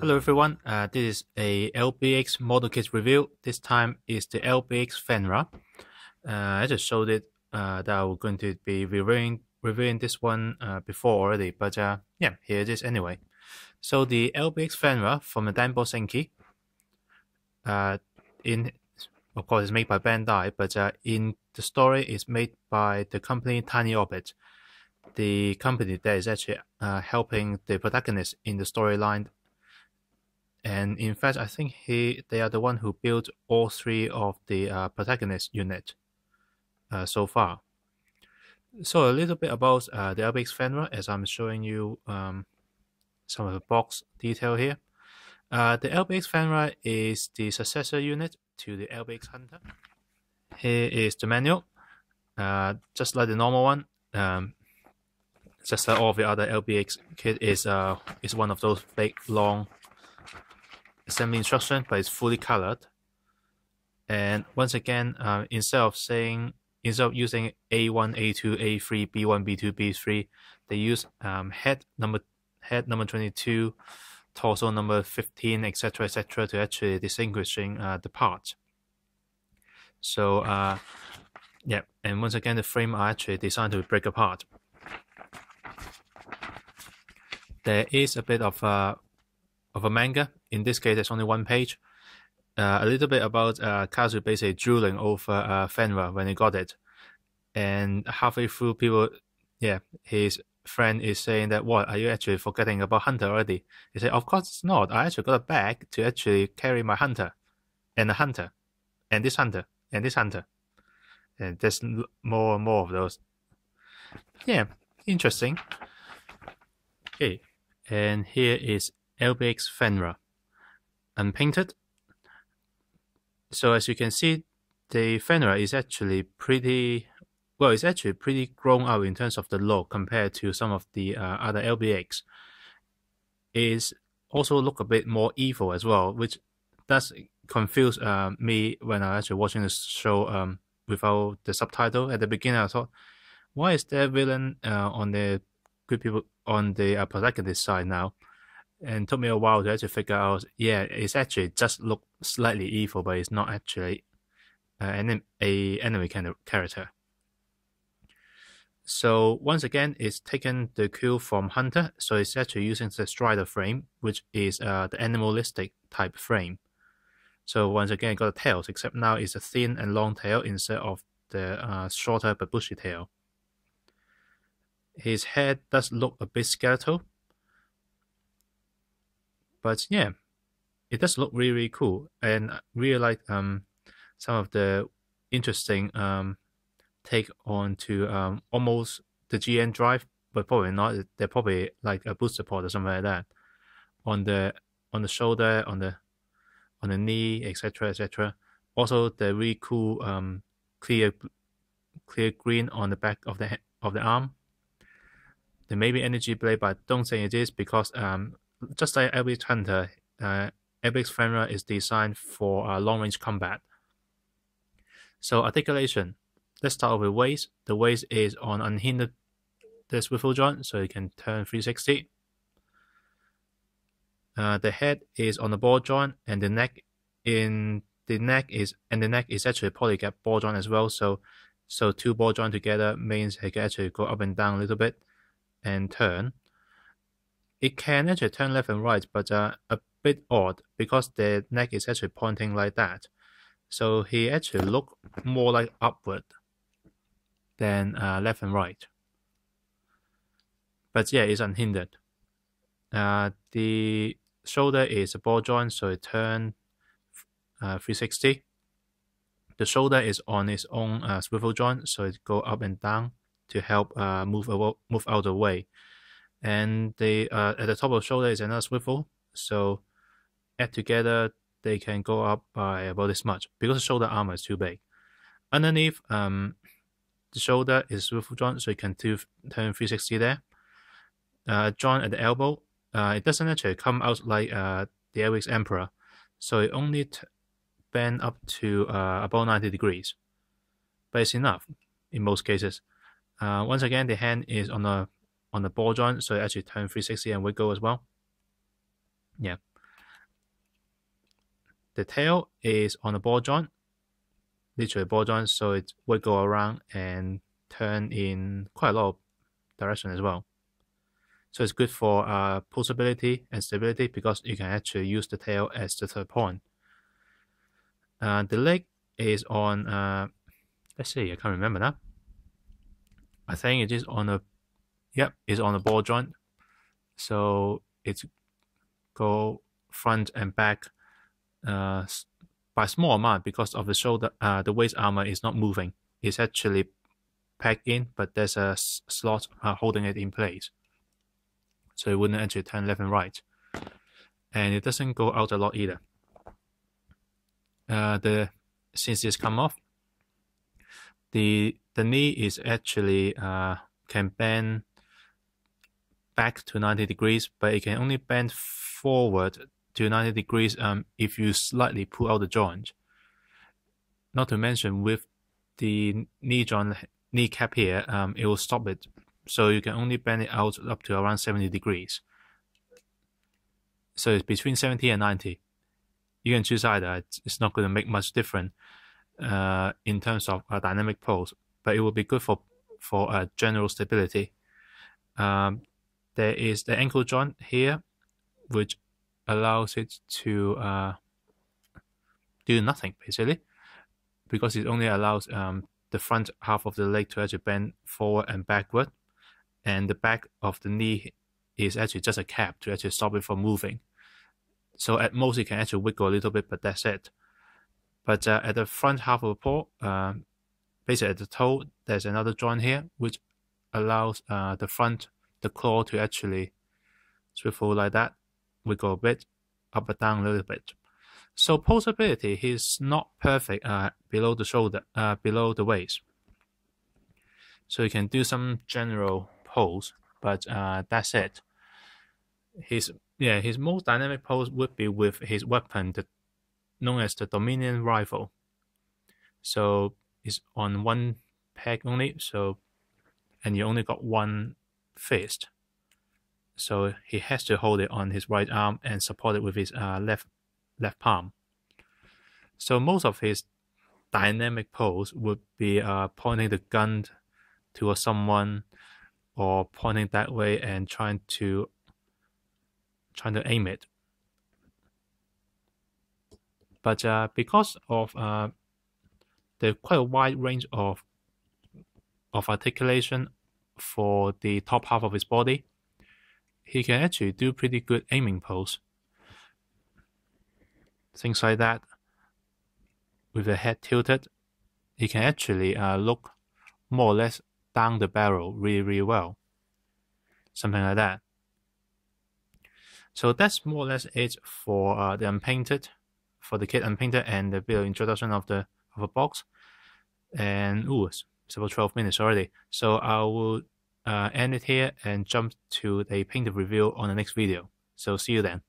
Hello everyone, this is a LBX model kit review. This time is the LBX Fenrir. I just showed it that we're going to be reviewing this one before already, but yeah, here it is anyway. So the LBX Fenrir from the Danbo Senki, of course, it's made by Bandai, but in the story, it's made by the company Tiny Orbit, the company that is actually helping the protagonist in the storyline. And in fact, I think they are the one who built all three of the protagonist unit so far. So a little bit about the LBX Fenrir, as I'm showing you some of the box detail here. The LBX Fenrir is the successor unit to the LBX Hunter. Here is the manual, just like the normal one. Just like all the other LBX kit is one of those big long assembly instruction, but it's fully colored. And once again, instead of using A1, A2, A3, B1, B2, B3, they use head number 22, torso number 15, etc., etc., to actually distinguishing the parts. So yeah, and once again, the frame are actually designed to break apart. There is a bit of a manga. In this case, there's only one page. A little bit about Kazu basically drooling over Fenrir when he got it. And halfway through, his friend is saying that, what, are you actually forgetting about Hunter already? He said, of course it's not. I actually got a bag to actually carry my Hunter, and a Hunter, and this Hunter, and this Hunter. And there's more and more of those. Yeah, interesting. Okay, and here is LBX Fenrir, unpainted. So as you can see, the Fenrir is actually pretty grown out in terms of the look compared to some of the other LBX. It also look a bit more evil as well, which does confuse me when I actually watching the show without the subtitle. At the beginning, I thought, why is there villain on the good people on the protagonist side now? And it took me a while to actually figure out, yeah, it's actually just look slightly evil, but it's not actually an enemy kind of character. So once again, it's taken the cue from Hunter, so it's actually using the Strider frame, which is the animalistic type frame. So once again, it got a tail, except now it's a thin and long tail instead of the shorter but bushy tail. His head does look a bit skeletal, but yeah, it does look really, really cool, and I really like some of the interesting take on to almost the GN drive, but probably not. They're probably like a booster pod or something like that on the shoulder, on the knee, etc., etc. Also, the really cool clear green on the back of the arm. There may be energy blade, but I don't think it is, because just like LBX Hunter, LBX Fenrir is designed for long-range combat. So articulation. Let's start with waist. The waist is on unhindered the swivel joint, so you can turn 360. The head is on the ball joint, and the neck is actually a polycap ball joint as well. So two ball joint together means it can actually go up and down a little bit and turn. It can actually turn left and right, but a bit odd because the neck is actually pointing like that. So he actually look more like upward than left and right. But yeah, it's unhindered. The shoulder is a ball joint, so it turns 360. The shoulder is on its own swivel joint, so it go up and down to help move out of the way. And at the top of the shoulder is another swivel, so add together they can go up by about this much because the shoulder armor is too big. Underneath the shoulder is swivel joint, so you can turn 360 there. Joint at the elbow, it doesn't actually come out like the LBX Emperor, so it only bend up to about 90 degrees, but it's enough in most cases. Once again, the hand is on the ball joint, so it actually turns 360 and wiggle as well. Yeah, The tail is on a ball joint, literally ball joint, so it will go around and turn in quite a lot of direction as well. So it's good for pulsability and stability because you can actually use the tail as the third point. The leg is on, let's see, I can't remember now. I think it is on a, yep, it's on a ball joint. So it's go front and back by small amount because of the shoulder. The waist armor is not moving. It's actually packed in, but there's a slot holding it in place. So it wouldn't actually turn left and right. And it doesn't go out a lot either. Since it's come off, the knee is actually can bend back to 90 degrees, but it can only bend forward to 90 degrees if you slightly pull out the joint. Not to mention with the knee joint kneecap here, it will stop it. So you can only bend it out up to around 70 degrees. So it's between 70 and 90. You can choose either. It's not going to make much difference in terms of dynamic pose, but it will be good for general stability. There is the ankle joint here, which allows it to do nothing basically, because it only allows the front half of the leg to actually bend forward and backward, and the back of the knee is actually just a cap to actually stop it from moving. So at most it can actually wiggle a little bit, but that's it. But at the front half of the paw, basically at the toe, there's another joint here which allows the claw to actually swivel like that, wiggle a bit, up and down a little bit. So posability is not perfect below the shoulder, below the waist. So you can do some general pose, but that's it. His most dynamic pose would be with his weapon, known as the Dominion rifle. So it's on one peg only, and you only got one fist. So he has to hold it on his right arm and support it with his left palm. So most of his dynamic pose would be pointing the gun towards someone, or pointing that way and trying to aim it. But because of the quite a wide range of articulation for the top half of his body, he can actually do pretty good aiming pose. Things like that. With the head tilted, he can actually look more or less down the barrel really well. Something like that. So that's more or less it for the Unpainted, for the kit Unpainted, and the video introduction of the box. And it's about 12 minutes already. So I will end it here and jump to the painted review on the next video. So see you then.